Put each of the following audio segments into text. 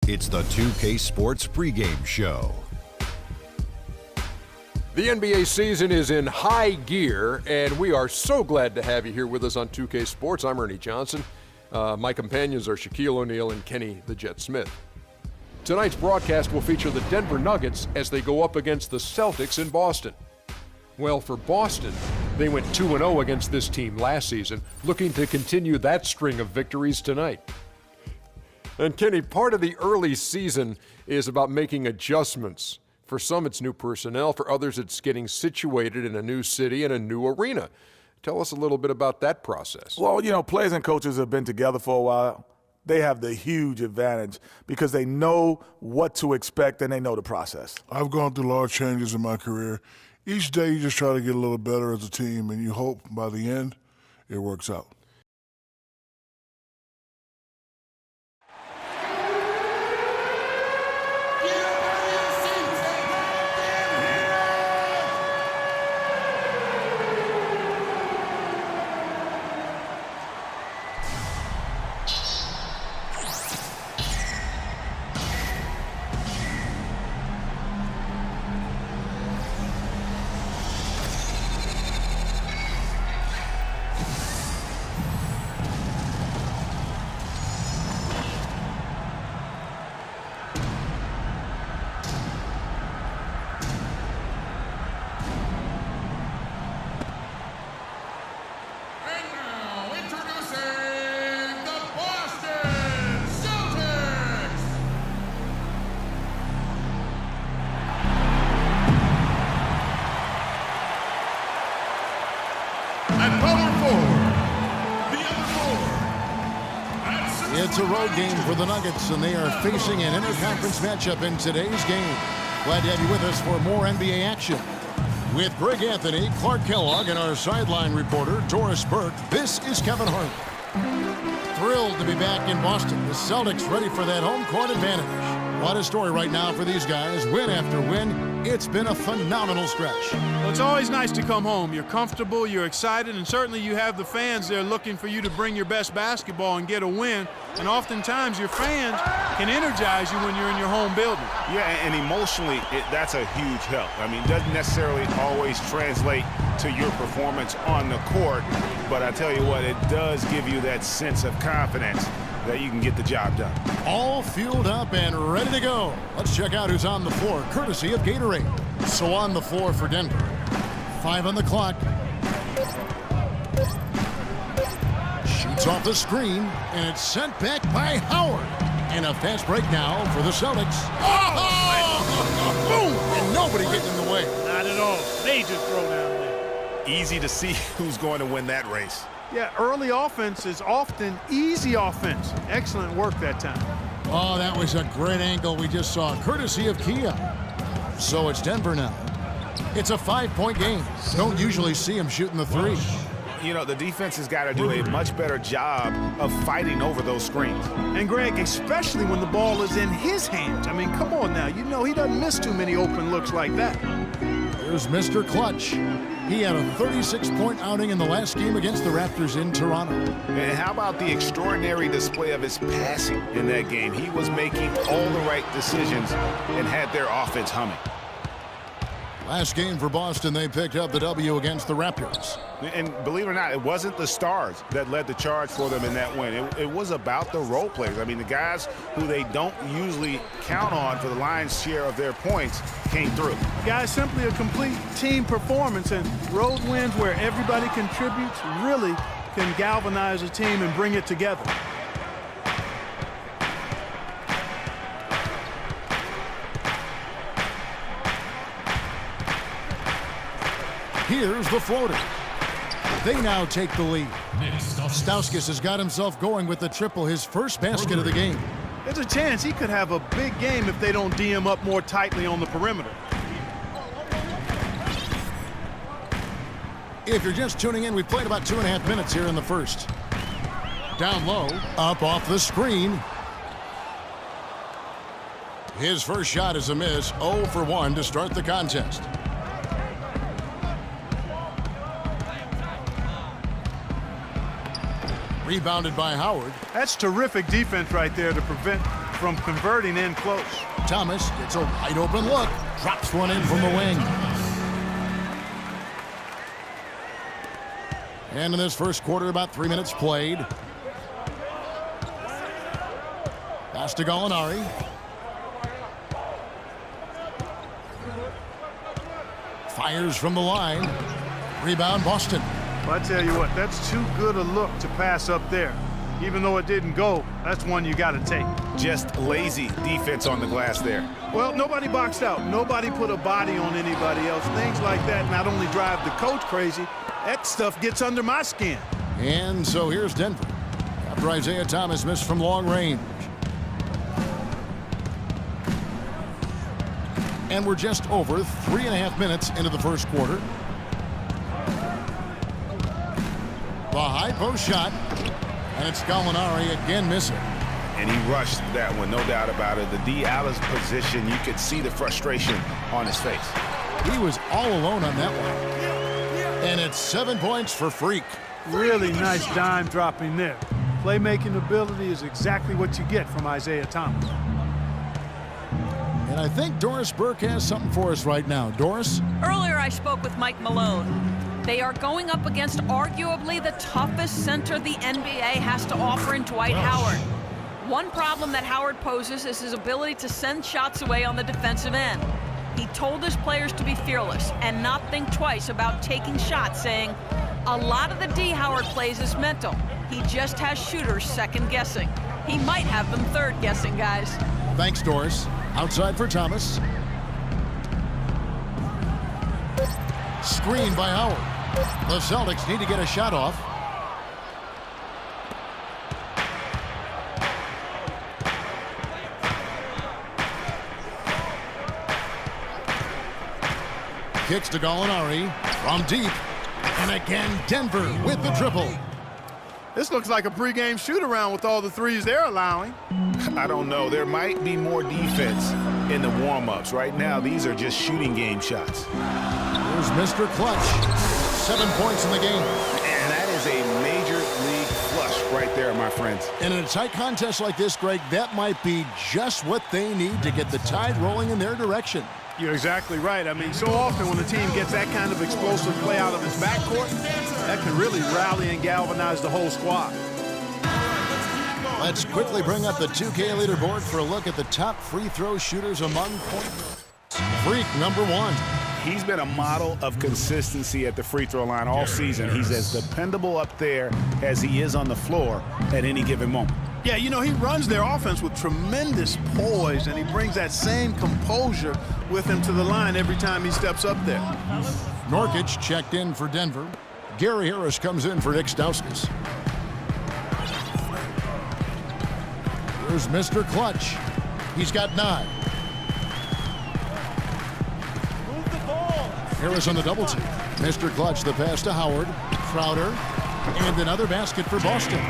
It's the 2K Sports pregame show. The NBA season is in high gear, and we are so glad to have you here with us on 2K Sports. I'm Ernie Johnson. My companions are Shaquille O'Neal and Kenny the Jet Smith. Tonight's broadcast will feature the Denver Nuggets as they go up against the Celtics in Boston. Well, for Boston, they went 2-0 against this team last season, looking to continue that string of victories tonight. And Kenny, part of the early season is about making adjustments. For some, it's new personnel. For others, it's getting situated in a new city and a new arena. Tell us a little bit about that process. Well, you know, players and coaches have been together for a while. They have the huge advantage because they know what to expect and they know the process. I've gone through large changes in my career. Each day you just try to get a little better as a team, and you hope by the end it works out. It's a road game for the Nuggets, and they are facing an interconference matchup in today's game. Glad to have you with us for more NBA action. With Greg Anthony, Clark Kellogg, and our sideline reporter, Doris Burke, this is Kevin Hart. Thrilled to be back in Boston. The Celtics ready for that home court advantage. What a story right now for these guys. Win after win. It's been a phenomenal stretch. Well, it's always nice to come home. You're comfortable, you're excited, and certainly you have the fans there looking for you to bring your best basketball and get a win. And oftentimes your fans can energize you when you're in your home building. Yeah, and emotionally, that's a huge help. I mean, it doesn't necessarily always translate to your performance on the court, but I tell you what, it does give you that sense of confidence that you can get the job done. All fueled up and ready to go. Let's check out who's on the floor, courtesy of Gatorade. So on the floor for Denver. 5 on the clock. Shoots off the screen, and it's sent back by Howard. And a fast break now for the Celtics. Oh! Boom! And nobody getting in the way. Not at all. Major throwdown there. Easy to see who's going to win that race. Yeah, early offense is often easy offense. Excellent work that time. Oh, that was a great angle we just saw, courtesy of Kia. So it's Denver now. It's a 5-point game. Don't usually see him shooting the three. You know, the defense has got to do a much better job of fighting over those screens. And Greg, especially when the ball is in his hands. I mean, come on now. You know he doesn't miss too many open looks like that. Here's Mr. Clutch. He had a 36-point outing in the last game against the Raptors in Toronto. And how about the extraordinary display of his passing in that game? He was making all the right decisions and had their offense humming. Last game for Boston, they picked up the W against the Raptors. And believe it or not, it wasn't the stars that led the charge for them in that win. It was about the role players. I mean, the guys who they don't usually count on for the lion's share of their points came through. Guys, simply a complete team performance, and road wins where everybody contributes really can galvanize a team and bring it together. Here's the floater. They now take the lead. Stauskas has got himself going with the triple, his first basket of the game. There's a chance he could have a big game if they don't D him up more tightly on the perimeter. If you're just tuning in, we've played about 2.5 minutes here in the first. Down low, up off the screen. His first shot is a miss, 0 for 1 to start the contest. Rebounded by Howard. That's terrific defense right there to prevent from converting in close. Thomas gets a wide open look. Drops one in from the wing. And in this first quarter, about 3 minutes played. Pass to Gallinari. Fires from the line. Rebound, Boston. Well, I tell you what, that's too good a look to pass up there. Even though it didn't go, that's one you got to take. Just lazy defense on the glass there. Well, nobody boxed out. Nobody put a body on anybody else. Things like that not only drive the coach crazy, that stuff gets under my skin. And so here's Denver. After Isaiah Thomas missed from long range. And we're just over 3.5 minutes into the first quarter. The high post shot. And it's Gallinari again missing. And he rushed that one, no doubt about it. The D. Allen's position, you could see the frustration on his face. He was all alone on that one. And it's 7 points for Freak. Really nice dime dropping there. Playmaking ability is exactly what you get from Isaiah Thomas. And I think Doris Burke has something for us right now. Doris? Earlier I spoke with Mike Malone. They are going up against arguably the toughest center the NBA has to offer in Dwight Howard. One problem that Howard poses is his ability to send shots away on the defensive end. He told his players to be fearless and not think twice about taking shots, saying, a lot of the D Howard plays is mental. He just has shooters second-guessing. He might have them third-guessing, guys. Thanks, Doris. Outside for Thomas. Screen by Howard. The Celtics need to get a shot off. Kicks to Gallinari from deep. And again, Denver with the triple. This looks like a pregame shoot-around with all the threes they're allowing. I don't know. There might be more defense in the warm-ups. Right now, these are just shooting game shots. Here's Mr. Clutch. 7 points in the game. And that is a major league flush right there, my friends. And in a tight contest like this, Greg, that might be just what they need to get the tide rolling in their direction. You're exactly right. I mean, so often when a team gets that kind of explosive play out of its backcourt, that can really rally and galvanize the whole squad. Let's quickly bring up the 2K leaderboard for a look at the top free throw shooters among point. Freak number 1. He's been a model of consistency at the free throw line all season. He's as dependable up there as he is on the floor at any given moment. Yeah, you know, he runs their offense with tremendous poise, and he brings that same composure with him to the line every time he steps up there. Nurkic checked in for Denver. Gary Harris comes in for Nick Stauskas. Here's Mr. Clutch. He's got 9. Harris on the double team. Mr. Clutch, the pass to Howard. Crowder. And another basket for Boston.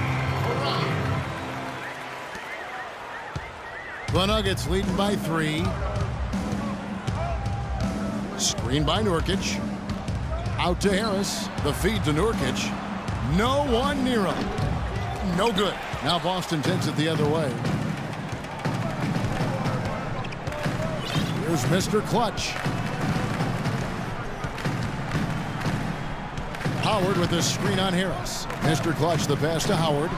The Nuggets leading by 3. Screen by Nurkic. Out to Harris. The feed to Nurkic. No one near him. No good. Now Boston takes it the other way. Here's Mr. Clutch. Howard with the screen on Harris. Mr. Clutch, the pass to Howard.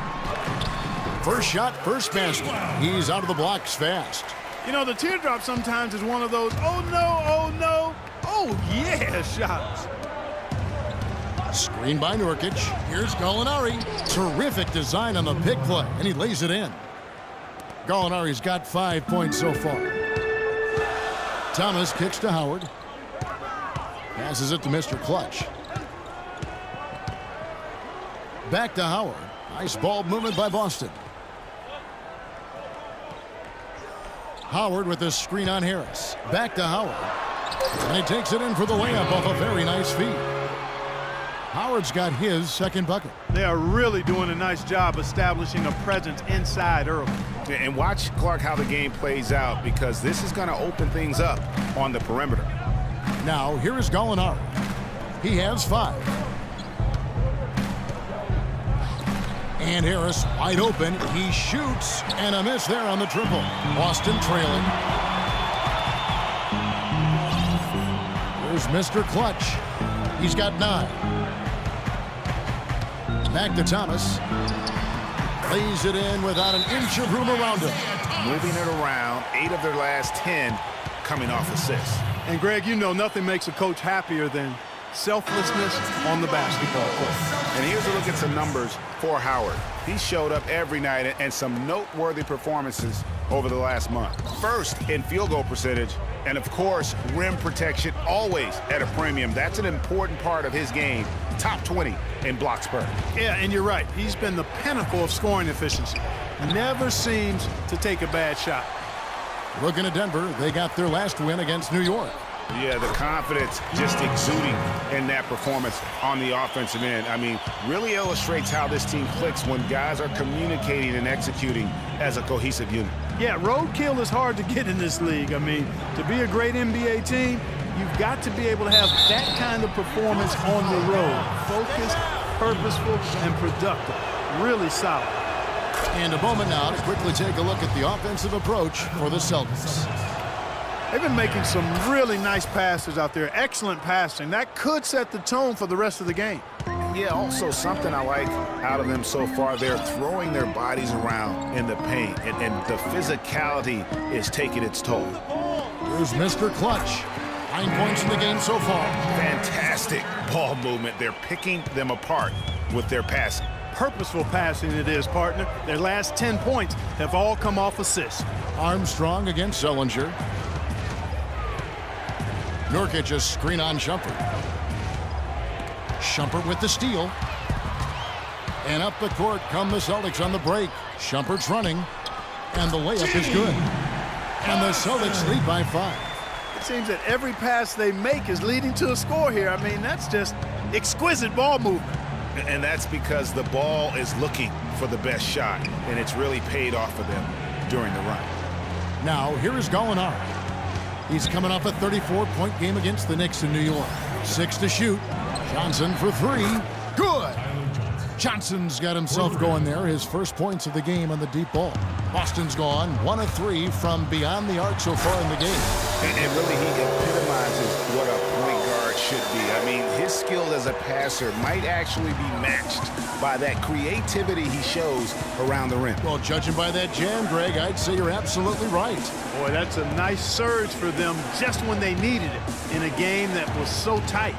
First shot, first basket. He's out of the blocks fast. You know, the teardrop sometimes is one of those, oh no, oh yeah shots. Screen by Nurkic. Here's Gallinari. Terrific design on the pick play, and he lays it in. Gallinari's got 5 points so far. Thomas kicks to Howard. Passes it to Mr. Clutch. Back to Howard. Nice ball movement by Boston. Howard with the screen on Harris. Back to Howard. And he takes it in for the layup off a very nice feed. Howard's got his second bucket. They are really doing a nice job establishing a presence inside early. And watch, Clark, how the game plays out, because this is going to open things up on the perimeter. Now, here is Gallinari. He has 5. And Harris wide open. He shoots, and a miss there on the triple. Boston trailing. Here's Mr. Clutch. He's got 9. Back to Thomas. Lays it in without an inch of room around him. Moving it around, 8 of their last 10 coming off assists. And Greg, you know nothing makes a coach happier than selflessness on the basketball court. And here's a look at some numbers for Howard. He showed up every night and some noteworthy performances over the last month. First in field goal percentage, and of course, rim protection always at a premium. That's an important part of his game. Top 20 in blocks per. Yeah, and you're right. He's been the pinnacle of scoring efficiency. Never seems to take a bad shot. Looking at Denver, they got their last win against New York. Yeah, the confidence just exuding in that performance on the offensive end. I mean, really illustrates how this team clicks when guys are communicating and executing as a cohesive unit. Yeah, roadkill is hard to get in this league. I mean, to be a great NBA team, you've got to be able to have that kind of performance on the road. Focused, purposeful, and productive. Really solid. And a moment now to quickly take a look at the offensive approach for the Celtics. They've been making some really nice passes out there. Excellent passing. That could set the tone for the rest of the game. Yeah, also something I like out of them so far, they're throwing their bodies around in the paint, and the physicality is taking its toll. Here's Mr. Clutch. 9 points in the game so far. Fantastic ball movement. They're picking them apart with their passing. Purposeful passing it is, partner. Their last 10 points have all come off assists. Armstrong against Zellinger. Nurkic a screen on Shumpert. Shumpert with the steal. And up the court come the Celtics on the break. Shumpert's running. And the layup is good. And the Celtics lead by 5. It seems that every pass they make is leading to a score here. I mean, that's just exquisite ball movement. And that's because the ball is looking for the best shot, and it's really paid off for them during the run. Now, here is Gallinari. He's coming off a 34-point game against the Knicks in New York. 6 to shoot. Johnson for 3. Good! Johnson's got himself going there. His first points of the game on the deep ball. Boston's gone 1 of 3 from beyond the arc so far in the game. And really, he epitomizes what a point guard should be. I mean, his skill as a passer might actually be matched by that creativity he shows around the rim. Well, judging by that jam, Greg, I'd say you're absolutely right. Boy, that's a nice surge for them just when they needed it in a game that was so tight.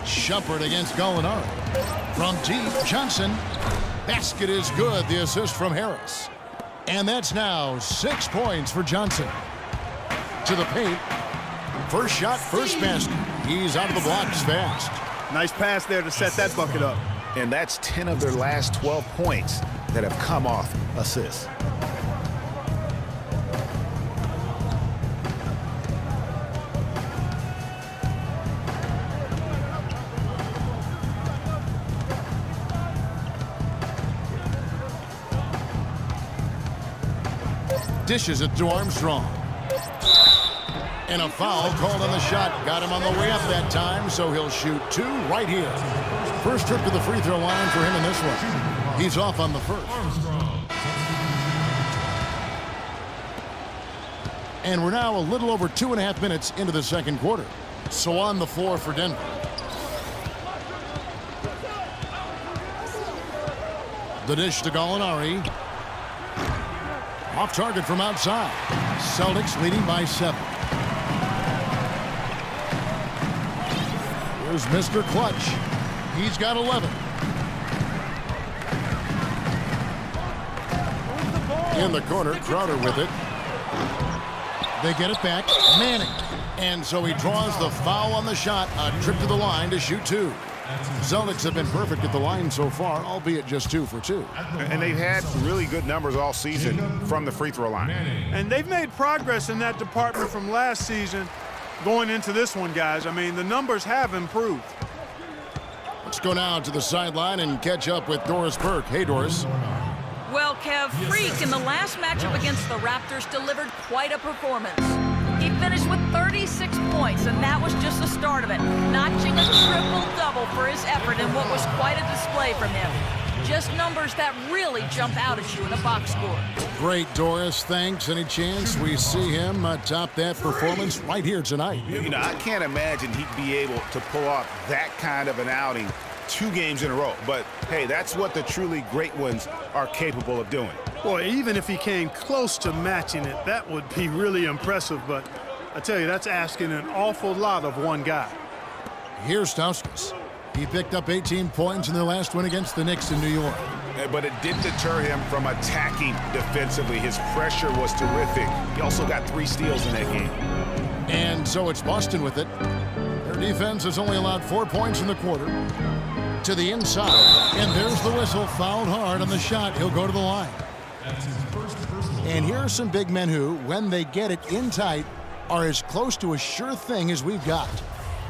Shumpert against Gallinari. From deep, Johnson. Basket is good. The assist from Harris. And that's now 6 points for Johnson. To the paint. First shot, first basket. He's out of the blocks fast. Nice pass there to set that bucket up. And that's 10 of their last 12 points that have come off assists. Dishes it to Armstrong. And a foul called on the shot. Got him on the way up that time, so he'll shoot 2 right here. First trip to the free throw line for him in this one. He's off on the first. And we're now a little over 2.5 minutes into the second quarter. So on the floor for Denver. The dish to Gallinari. Off target from outside. Celtics leading by 7. Here's Mr. Clutch. He's got 11. In the corner, Crowder with it. They get it back. Manning. And so he draws the foul on the shot. A trip to the line to shoot 2. Celtics have been perfect at the line so far, albeit just 2 for 2. And they've had really good numbers all season from the free throw line. And they've made progress in that department from last season going into this one, guys. I mean, the numbers have improved. Let's go now to the sideline and catch up with Doris Burke. Hey, Doris. Well, Kev, Freak in the last matchup against the Raptors delivered quite a performance. He finished with 36 points. points, and that was just the start of it. Notching a triple-double for his effort in what was quite a display from him. Just numbers that really jump out at you in a box score. Great, Doris. Thanks. Any chance we see him top that performance right here tonight? You know, I can't imagine he'd be able to pull off that kind of an outing 2 games in a row. But, hey, that's what the truly great ones are capable of doing. Boy, even if he came close to matching it, that would be really impressive. But I tell you, that's asking an awful lot of one guy. Here's Stauskas. He picked up 18 points in their last win against the Knicks in New York. But it didn't deter him from attacking defensively. His pressure was terrific. He also got 3 steals in that game. And so it's Boston with it. Their defense has only allowed 4 points in the quarter. To the inside. And there's the whistle. Fouled hard on the shot. He'll go to the line. And here are some big men who, when they get it in tight, are as close to a sure thing as we've got.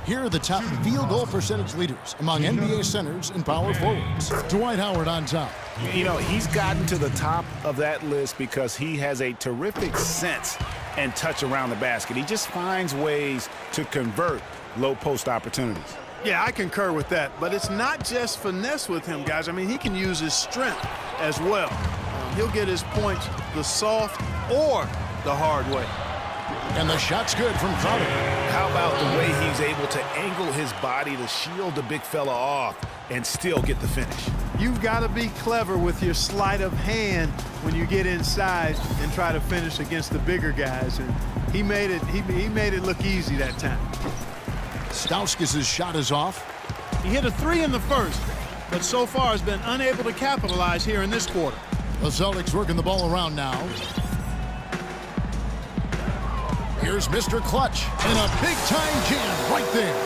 Here are the top field goal percentage leaders among NBA centers and power forwards. Dwight Howard on top. You know, he's gotten to the top of that list because he has a terrific sense and touch around the basket. He just finds ways to convert low post opportunities. Yeah, I concur with that. But it's not just finesse with him, guys. I mean, he can use his strength as well. He'll get his points the soft or the hard way. And the shot's good from Crowder. How about the way he's able to angle his body to shield the big fella off and still get the finish? You've got to be clever with your sleight of hand when you get inside and try to finish against the bigger guys. And he made it look easy that time. Stauskas' shot is off. He hit a 3 in the first, but so far has been unable to capitalize here in this quarter. The Celtics working the ball around now. Here's Mr. Clutch and a big-time jam right there.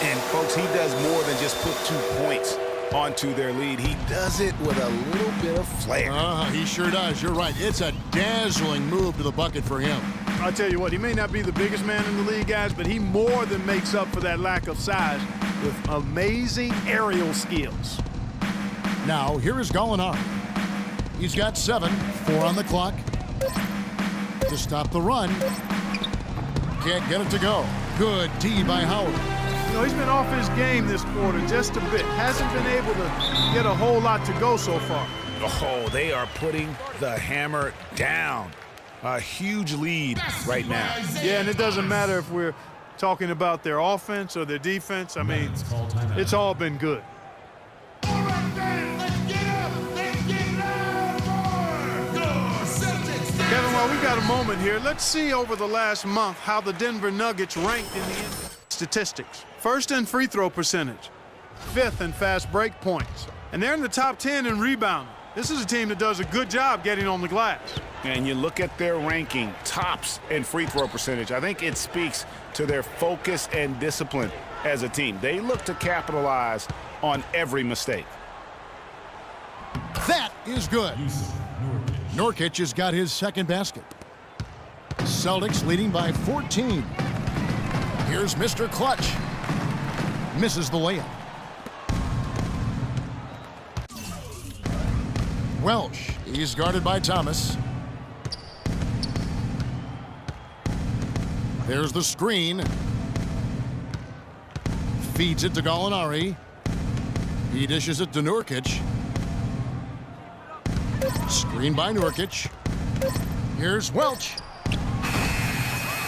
And, folks, he does more than just put 2 points onto their lead. He does it with a little bit of flair. He sure does. You're right. It's a dazzling move to the bucket for him. I'll tell you what, he may not be the biggest man in the league, guys, but he more than makes up for that lack of size with amazing aerial skills. Now, here is Gallinari. He's got 7, 4 on the clock. To stop the run. Can't get it to go. Good D by Howard. You know, he's been off his game this quarter just a bit. Hasn't been able to get a whole lot to go so far. Oh, they are putting the hammer down. A huge lead right now. Yeah, and it doesn't matter if we're talking about their offense or their defense. I mean, it's all been good. Kevin, while we got a moment here, let's see over the last month how the Denver Nuggets ranked in the statistics. First in free throw percentage, 5th in fast break points, and they're in the top 10 in rebounding. This is a team that does a good job getting on the glass. And you look at their ranking, tops in free throw percentage. I think it speaks to their focus and discipline as a team. They look to capitalize on every mistake. That is good. Nurkic has got his 2nd basket. Celtics leading by 14. Here's Mr. Clutch. Misses the layup. Welsh, he's guarded by Thomas. There's the screen. Feeds it to Gallinari. He dishes it to Nurkic. Screen by Nurkic. Here's Welch.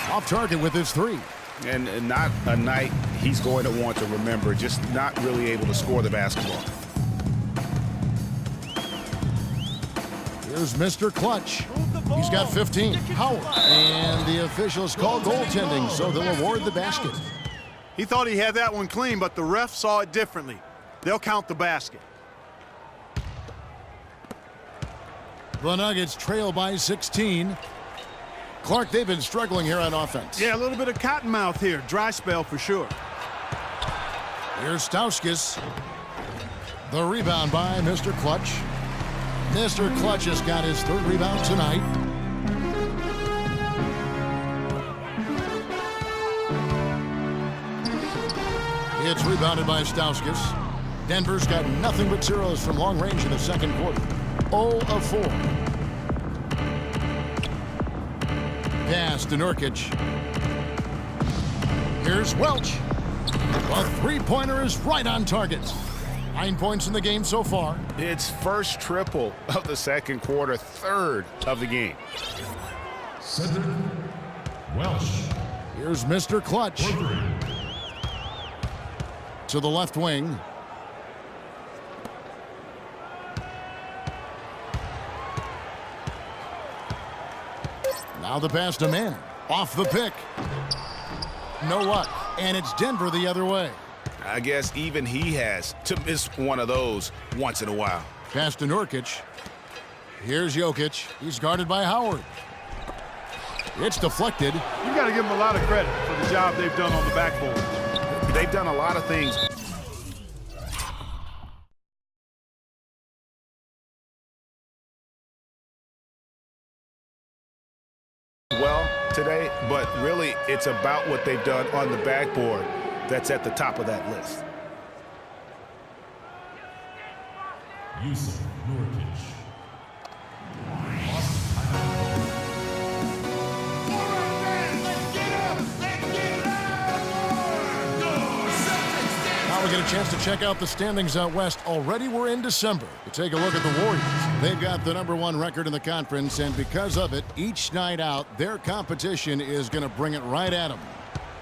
Off target with his 3. And not a night he's going to want to remember, just not really able to score the basketball. Here's Mr. Clutch. He's got 15. Howard. And the officials call goaltending, so they'll award the basket. He thought he had that one clean, but the ref saw it differently. They'll count the basket. The Nuggets trail by 16. Clark, they've been struggling here on offense. Yeah, a little bit of cottonmouth here. Dry spell for sure. Here's Stauskas. The rebound by Mr. Clutch. Mr. Clutch has got his 3rd rebound tonight. It's rebounded by Stauskas. Denver's got nothing but zeros from long range in the 2nd quarter. 0 of 4. Pass to Nurkic. Here's Welch. The three-pointer is right on target. 9 points in the game so far. It's first triple of the second quarter, third of the game. Cedric Welch. Here's Mr. Clutch. To the left wing. Now the pass to Manning. Off the pick. No luck. And it's Denver the other way. I guess even he has to miss one of those once in a while. Pass to Nurkic. Here's Jokic. He's guarded by Howard. It's deflected. You got to give them a lot of credit for the job they've done on the backboard. They've done a lot of things. Well today, but really it's about what they've done on the backboard that's at the top of that list. Yusuf Nurkic. Now we get a chance to check out the standings out west. Already we're in December. To take a look at the Warriors. They've got the #1 record in the conference, and because of it, each night out, their competition is going to bring it right at them.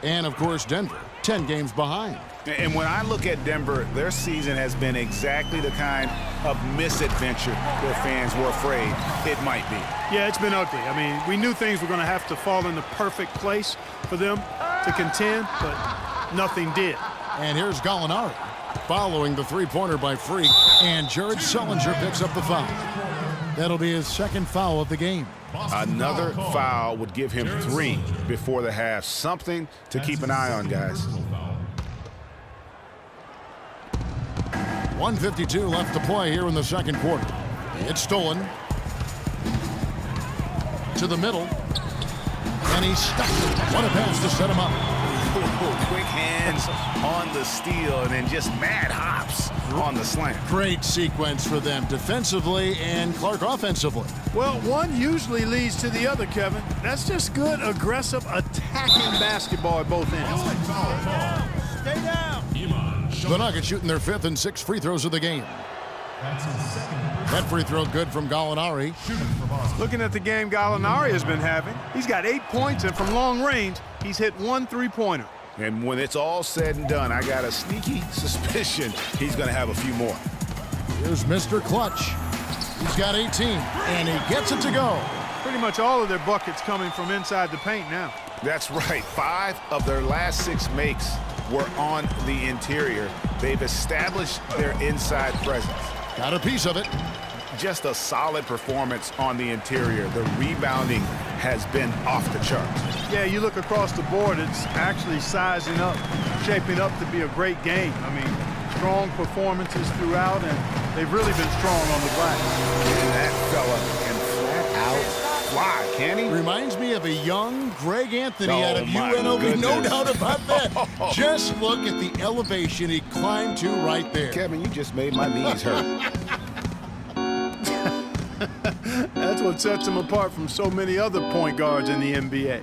And, of course, Denver, 10 games behind. And when I look at Denver, their season has been exactly the kind of misadventure their fans were afraid it might be. Yeah, it's been ugly. I mean, we knew things were going to have to fall in the perfect place for them to contend, but nothing did. And here's Gallinari following the three-pointer by Freak, and Jared Sullinger picks up the foul. That'll be his second foul of the game. Another foul would give him 3 before the half. Something to keep an eye on, guys. 1:52 left to play here in the second quarter. It's stolen. To the middle. And he stuck it. What a pass to set him up. Quick hands on the steal and then just mad hops on the slam. Great sequence for them defensively and Clark offensively. Well, one usually leads to the other, Kevin. That's just good, aggressive, attacking basketball at both ends. Stay down. The Nuggets shooting their 5th and 6th free throws of the game. That free throw good from Gallinari. Looking at the game Gallinari has been having, he's got 8 points, and from long range, he's hit 1 three-pointer. And when it's all said and done, I got a sneaky suspicion he's going to have a few more. Here's Mr. Clutch. He's got 18, and he gets it to go. Pretty much all of their buckets coming from inside the paint now. That's right. 5 of their last 6 makes were on the interior. They've established their inside presence. Got a piece of it. Just a solid performance on the interior. The rebounding has been off the charts. Yeah, you look across the board, it's actually sizing up, shaping up to be a great game. I mean, strong performances throughout, and they've really been strong on the glass. And that fella can flat out fly, can he? Reminds me of a young Greg Anthony Oh, out of my UNLV, no goodness. doubt about that. Just look at the elevation he climbed to right there. Kevin, you just made my knees hurt. That's what sets him apart from so many other point guards in the NBA.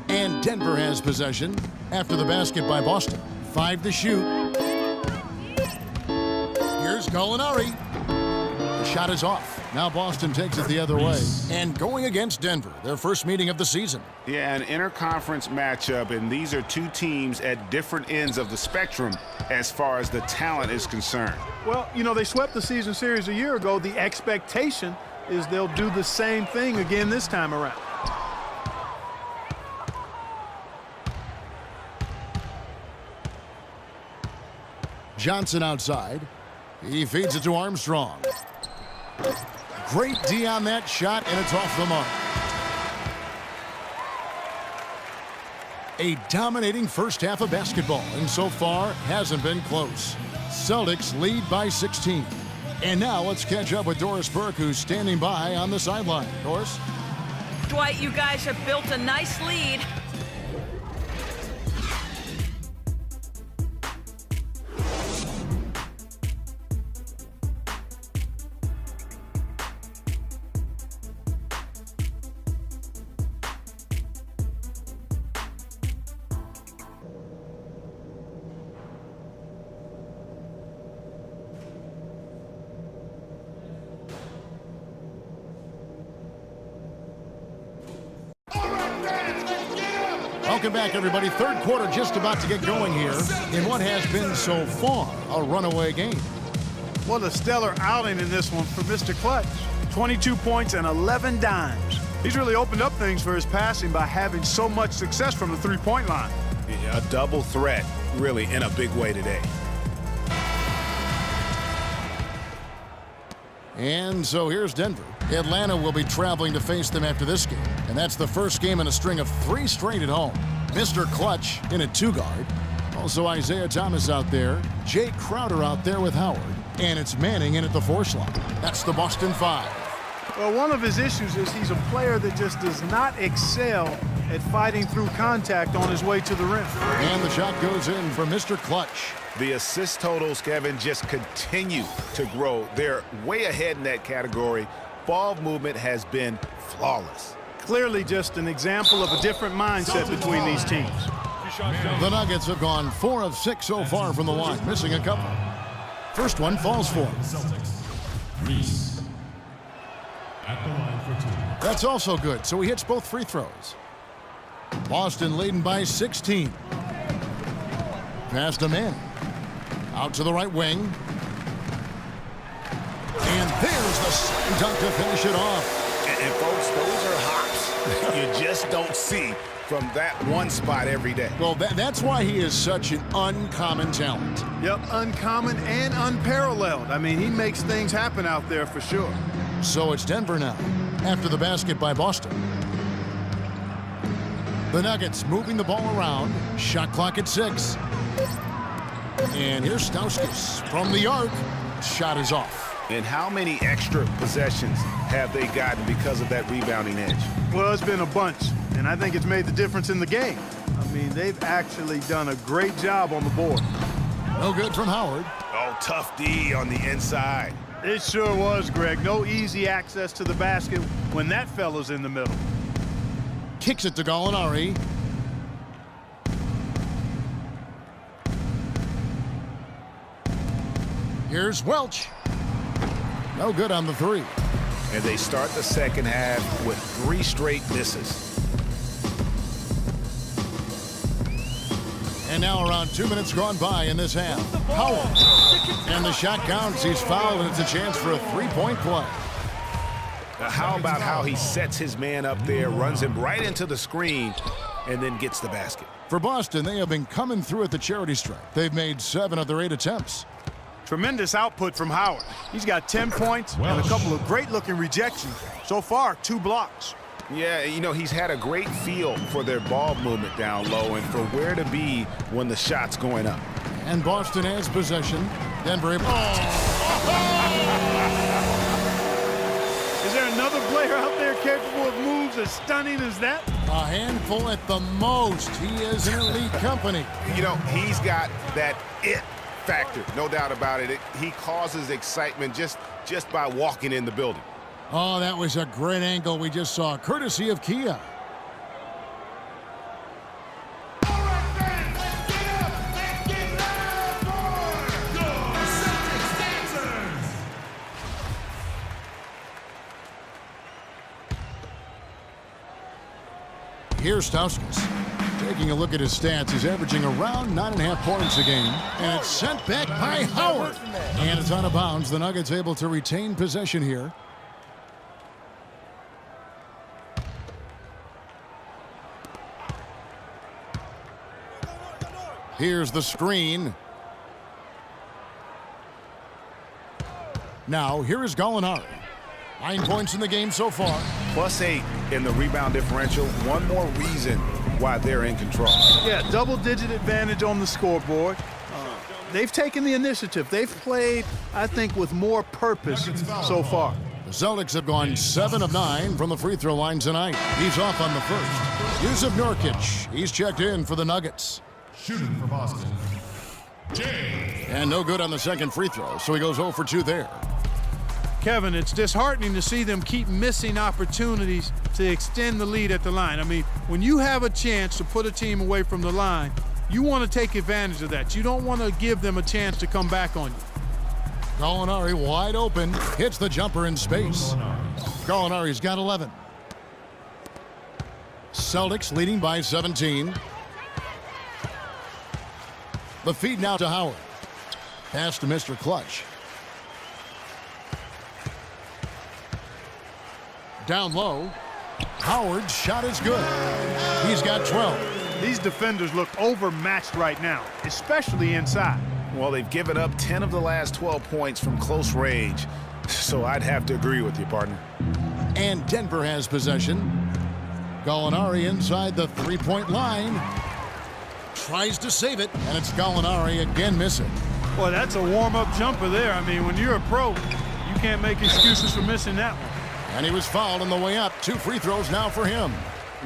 And Denver has possession after the basket by Boston. 5 to shoot. Here's Gallinari. The shot is off. Now Boston takes it the other way. And going against Denver, their first meeting of the season. Yeah, an interconference matchup, and these are 2 teams at different ends of the spectrum as far as the talent is concerned. Well, you know, they swept the season series a year ago. The expectation is they'll do the same thing again this time around. Johnson outside. He feeds it to Armstrong. Great D on that shot, and it's off the mark. A dominating first half of basketball, and so far hasn't been close. Celtics lead by 16. And now let's catch up with Doris Burke, who's standing by on the sideline. Doris? Dwight, you guys have built a nice lead. Welcome back, everybody. Third quarter just about to get going here in what has been so far a runaway game. What a stellar outing in this one for Mr. Clutch. 22 points and 11 dimes. He's really opened up things for his passing by having so much success from the three-point line. A double threat, really, in a big way today. And so here's Denver. Atlanta will be traveling to face them after this game. And that's the first game in a string of 3 straight at home. Mr. Clutch in a 2-guard. Also Isaiah Thomas out there. Jay Crowder out there with Howard. And it's Manning in at the 4 slot. That's the Boston 5. Well, one of his issues is he's a player that just does not excel at fighting through contact on his way to the rim. And the shot goes in for Mr. Clutch. The assist totals, Kevin, just continue to grow. They're way ahead in that category. Ball movement has been flawless. Clearly just an example of a different mindset between these teams. The Nuggets have gone 4 of 6 so far from the line, missing a couple. First one falls for him. Reese at the line for 2. That's also good, so he hits both free throws. Boston leading by 16. Pass to Manning. Out to the right wing. And there's the slam dunk to finish it off. And folks, those are hops you just don't see from that one spot every day. Well, that's why he is such an uncommon talent. Yep, uncommon and unparalleled. I mean, he makes things happen out there for sure. So it's Denver now, after the basket by Boston. The Nuggets moving the ball around. Shot clock at 6. And here's Stauskas from the arc. Shot is off. And how many extra possessions have they gotten because of that rebounding edge? Well, it's been a bunch, and I think it's made the difference in the game. I mean, they've actually done a great job on the board. No good from Howard. Oh, tough D on the inside. It sure was, Greg. No easy access to the basket when that fella's in the middle. Kicks it to Gallinari. Here's Welch. No good on the 3. And they start the second half with 3 straight misses. And now around 2 minutes gone by in this half. Howard. And the shot counts. He's fouled, and it's a chance for a 3-point play. Now, how about how he sets his man up there, runs him right into the screen, and then gets the basket? For Boston, they have been coming through at the charity stripe. They've made 7 of their 8 attempts. Tremendous output from Howard. He's got 10 points and a couple of great-looking rejections. So far, 2 blocks. Yeah, you know, he's had a great feel for their ball movement down low and for where to be when the shot's going up. And Boston has possession. Denver able. Is there another player out there capable of moves as stunning as that? A handful at the most. He is an elite company. You know, he's got that it factor, no doubt about it. He causes excitement just by walking in the building. Oh, that was a great angle we just saw, courtesy of Kia. Here's Stauskas. Taking a look at his stats, he's averaging around 9.5 points a game. And it's sent back by Howard. And it's out of bounds. The Nuggets able to retain possession here. Here's the screen. Now, here is Gallinari. 9 points in the game so far. +8 in the rebound differential. One more reason why they're in control. Yeah, double-digit advantage on the scoreboard. They've taken the initiative. They've played, I think, with more purpose so far. The Celtics have gone 7 of 9 from the free throw line tonight. He's off on the first. Yusuf Nurkic, he's checked in for the Nuggets. Shooting for Boston, Jay. And no good on the second free throw, so he goes 0 for 2 there. Kevin, it's disheartening to see them keep missing opportunities to extend the lead at the line. I mean, when you have a chance to put a team away from the line, you want to take advantage of that. You don't want to give them a chance to come back on you. Gallinari wide open, hits the jumper in space. Gallinari's got 11. Celtics leading by 17. The feed now to Howard. Pass to Mr. Clutch. Down low. Howard's shot is good. He's got 12. These defenders look overmatched right now, especially inside. Well, they've given up 10 of the last 12 points from close range, so I'd have to agree with you, partner. And Denver has possession. Gallinari inside the three-point line. Tries to save it, and it's Gallinari again missing. Boy, that's a warm-up jumper there. I mean, when you're a pro, you can't make excuses for missing that one. And he was fouled on the way up. 2 free throws now for him.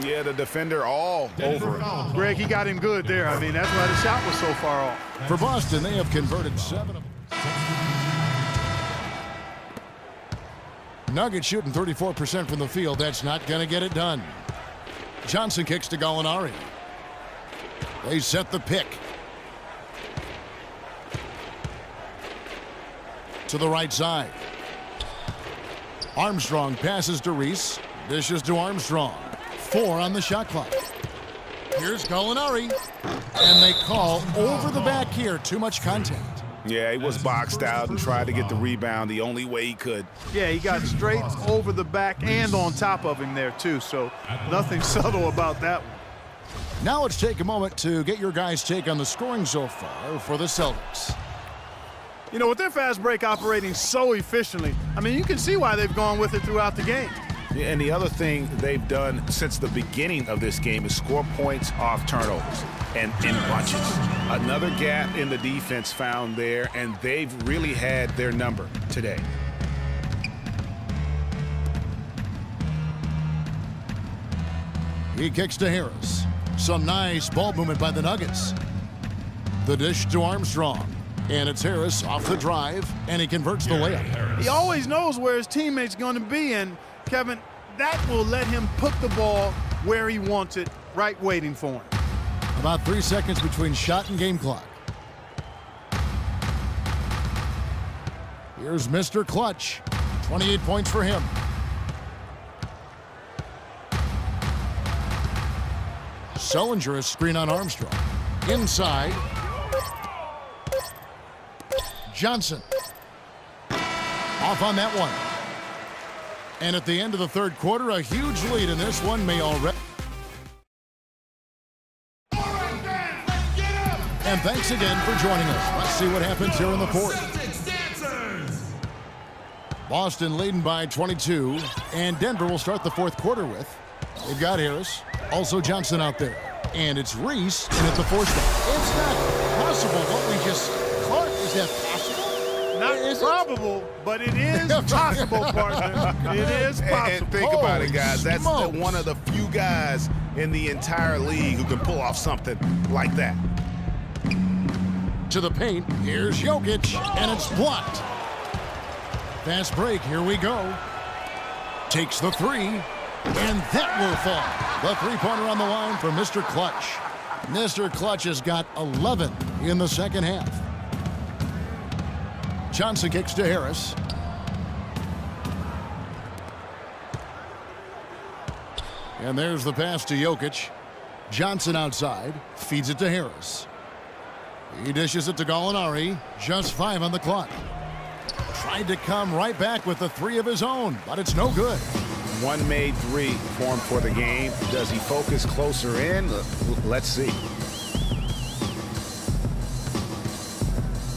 Yeah, the defender all over him. Greg, he got him good there. I mean, that's why the shot was so far off. For Boston, they have converted 7 of them. Nuggets shooting 34% from the field. That's not going to get it done. Johnson kicks to Gallinari. They set the pick. To the right side. Armstrong passes to Reese. Dishes to Armstrong. 4 on the shot clock. Here's Gallinari. And they call over the back here. Too much contact. Yeah, he was boxed out and tried to get the rebound the only way he could. Yeah, he got straight over the back and on top of him there, too. So nothing subtle about that one. Now let's take a moment to get your guys' take on the scoring so far for the Celtics. You know, with their fast break operating so efficiently, I mean, you can see why they've gone with it throughout the game. Yeah, and the other thing they've done since the beginning of this game is score points off turnovers and in bunches. Another gap in the defense found there, and they've really had their number today. He kicks to Harris. Some nice ball movement by the Nuggets. The dish to Armstrong. And it's Harris off the drive, and he converts the layup. He always knows where his teammate's going to be, and, Kevin, that will let him put the ball where he wants it, right waiting for him. About 3 seconds between shot and game clock. Here's Mr. Clutch. 28 points for him. Sullinger a screen on Armstrong. Inside. Johnson. Off on that one. And at the end of the third quarter, a huge lead in this one may already. And thanks again for joining us. Let's see what happens here in the fourth. Boston leading by 22, and Denver will start the fourth quarter with. They've got Harris, also Johnson out there. And it's Reese in at the 4 spot. It's not possible what we just caught. Is that possible? Not probable, but it is possible, partner. It is possible. And think about it, guys. That's one of the few guys in the entire league who can pull off something like that. To the paint, here's Jokic, and it's blocked. Fast break, here we go. Takes the 3, and that will fall. The 3-pointer on the line for Mr. Clutch. Mr. Clutch has got 11 in the second half. Johnson kicks to Harris. And there's the pass to Jokic. Johnson outside, feeds it to Harris. He dishes it to Gallinari. Just 5 on the clock. Tried to come right back with the 3 of his own, but it's no good. One made 3 formed for the game. Does he focus closer in? Let's see.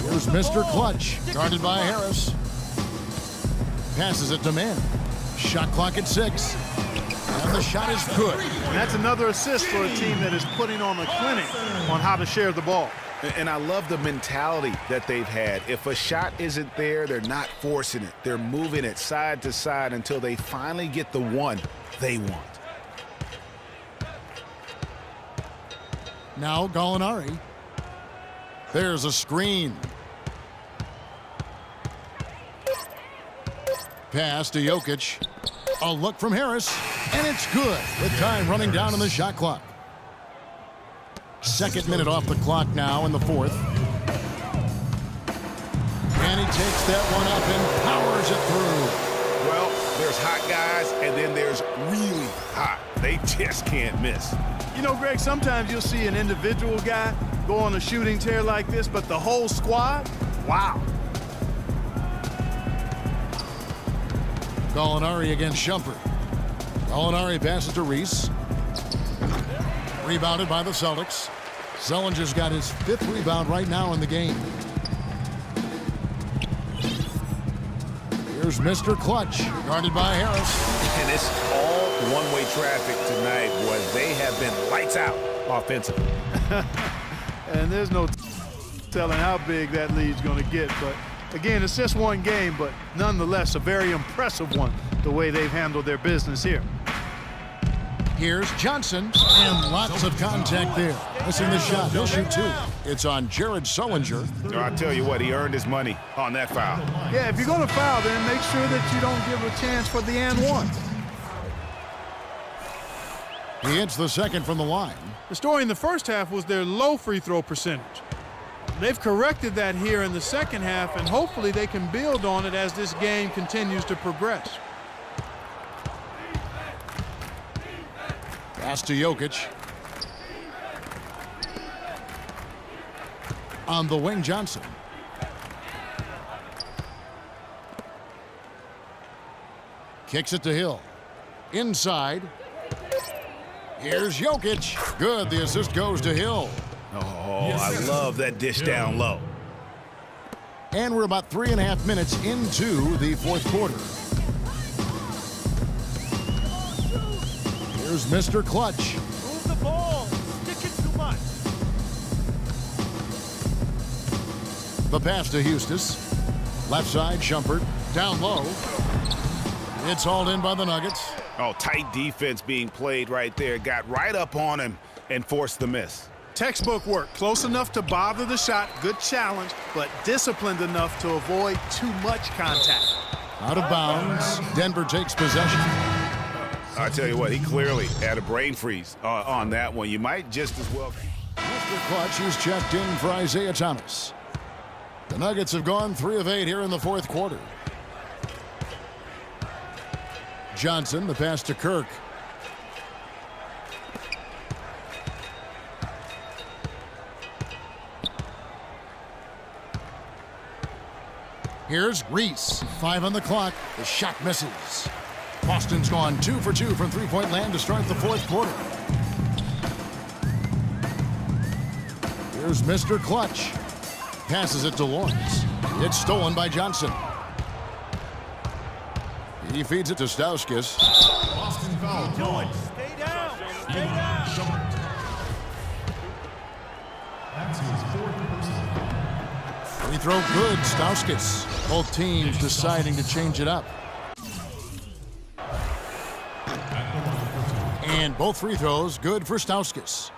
Here's Mr. Clutch, guarded by Harris. Passes it to Mann. Shot clock at 6. And the shot is good. And that's another assist for a team that is putting on a clinic on how to share the ball. And I love the mentality that they've had. If a shot isn't there, they're not forcing it. They're moving it side to side until they finally get the one they want. Now Gallinari. There's a screen. Pass to Jokic. A look from Harris, and it's good with time running down on the shot clock. Second minute off the clock now in the fourth. And he takes that one up and powers it through. Well, there's hot guys, and then there's really hot They just can't miss. You know, Greg, sometimes you'll see an individual guy go on a shooting tear like this, but the whole squad, wow. Gallinari against Shumpert. Gallinari passes to Reese. Rebounded by the Celtics. Zellinger's got his 5th rebound right now in the game. Here's Mr. Clutch, guarded by Harris. And it's all one-way traffic tonight, boy. They have been lights out offensively. And there's no telling how big that lead's going to get. But, again, it's just one game, but nonetheless a very impressive one, the way they've handled their business here. Here's Johnson, and lots of contact there. Missing the shot. He'll shoot 2. It's on Jared Sullinger. I tell you what, he earned his money on that foul. Yeah, if you're going to foul, then make sure that you don't give a chance for the and one. He hits the second from the line. The story in the first half was their low free throw percentage. They've corrected that here in the second half, and hopefully they can build on it as this game continues to progress. Pass to Jokic. On the wing, Johnson. Kicks it to Hill. Inside. Here's Jokic. Good. The assist goes to Hill. Oh, I love that dish down low. And we're about 3.5 minutes into the 4th quarter. Here's Mr. Clutch. Move the ball. Stick it too much. The pass to Hustis. Left side, Shumpert. Down low. It's hauled in by the Nuggets. Oh, tight defense being played right there. Got right up on him and forced the miss. Textbook work. Close enough to bother the shot. Good challenge, but disciplined enough to avoid too much contact. Out of bounds. Denver takes possession. I tell you what, he clearly had a brain freeze on that one. You might just as well. Mr. Clutch is checked in for Isaiah Thomas. The Nuggets have gone 3 of 8 here in the 4th quarter. Johnson, the pass to Kirk. Here's Reese. 5 on the clock. The shot misses. Boston's gone 2 for 2 from three-point land to start the 4th quarter. Here's Mr. Clutch. Passes it to Lawrence. It's stolen by Johnson. He feeds it to Stauskas. Boston foul call. Stay down. Stay down. That's his 4th personal. Free throw good, Stauskas. Both teams deciding to change it up. And both free throws good for Stauskas.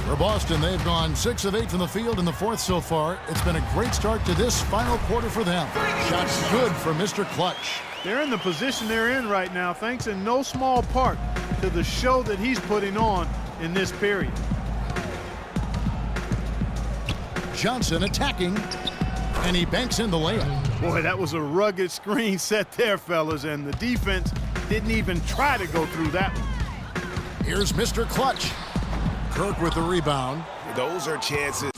For Boston, they've gone 6 of 8 from the field in the 4th so far. It's been a great start to this final quarter for them. Shots good for Mr. Clutch. They're in the position they're in right now, thanks in no small part to the show that he's putting on in this period. Johnson attacking, and he banks in the layup. Boy, that was a rugged screen set there, fellas, and the defense didn't even try to go through that one. Here's Mr. Clutch. Kirk with the rebound. Those are chances